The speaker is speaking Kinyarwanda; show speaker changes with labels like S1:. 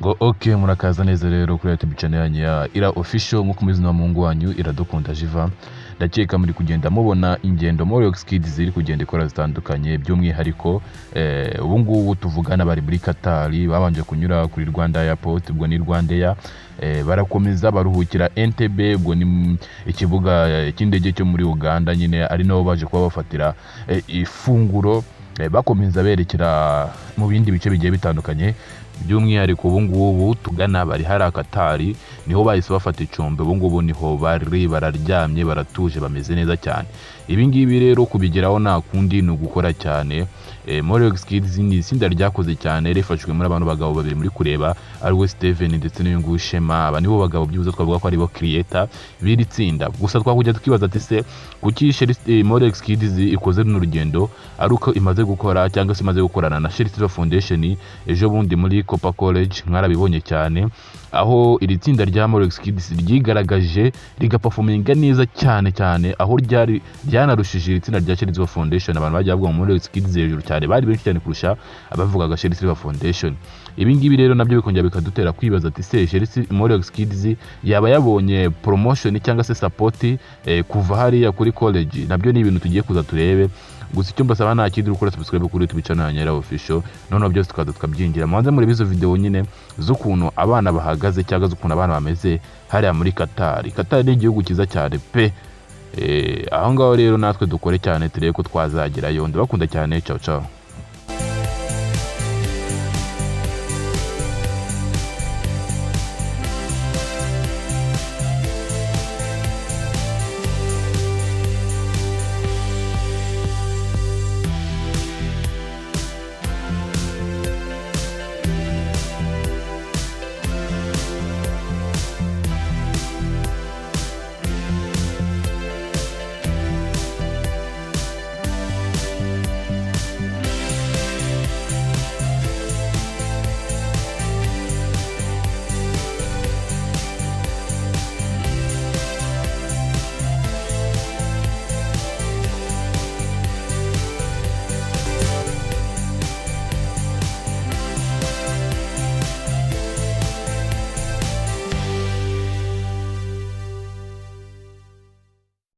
S1: Ngo okay, murakaza neza rero kuri YouTube channel yanyu ya Ira Official nk'uko mubizi na Mungu wanyu Iradukunda Jiva. Ndakeka muri kugenda mubona ingendo Morox Kids ziri kugenda ikora zitandukanye, by'umwihariko ubu ngubu tuvugana bari muri Qatar, babanje kunyura kuri Rwanda Airport, ubwo ni Rwandair, barakomeza baruhukira Entebbe, ubwo ni ikibuga cy'indege cyo muri Uganda, nyine ari naho baje kuba bafatira ifunguro, bakomeza berekera mu bindi bice bigiye bitandukanye. By'umwihariko ubu ngubu tugana bari hari Qatar, niho bahise bafata icumbi, ubu ngubu niho bari bararyamye baratuje bameze neza cyane. Ibi ngibi rero kubigeraho nta kundi ni ugukora cyane. Morox Kids ni itsinda ryakoze cyane, rifashwe muri abantu bagabo babiri muri kureba, ari we Steven ndetse n'uyu Shema. Aba nibo bagabo byuze twavuga ko ari bo creator biri tsinda. Gusa twakujya tukibaza ati se kuki Morox Kids ikoze n'urugendo ari uko imaze gukora cyangwa se imaze gukorana na Shelter Foundation ejo bundi muri Copa College, mwarabibonye cyane, aho iri tsinda rya Morox Kids ryigaragaje rigaperforminga neza cyane cyane, aho ryanarushije iri tsinda rya Shelter Foundation. Abantu bajya bavuga Morox Kids hejuru cyane, bari benshi cyane kurusha abavugaga Shelter Foundation. Ibi ngibi rero nabyo bikongera bikadutera kwibaza ati se Morox Kids yaba yabonye promotion cyangwa se support kuva hariya kuri college? Nabyo ni ibintu tugiye kuza turebe. Gusa icyo mbasaba nta kindi, ukora subscribe kuri YouTube channel ya Ira Official, noneho byose tukabyinjira mubanze muri bizo video nyine z'ukuntu abana bahagaze cyangwa z'ukuntu abana bameze hariya muri Qatar. Qatar ni igihugu cyiza cyane pe. Aho ngaho rero natwe dukore cyane turebe ko twazagerayo. Ndabakunda cyane, ciao ciao.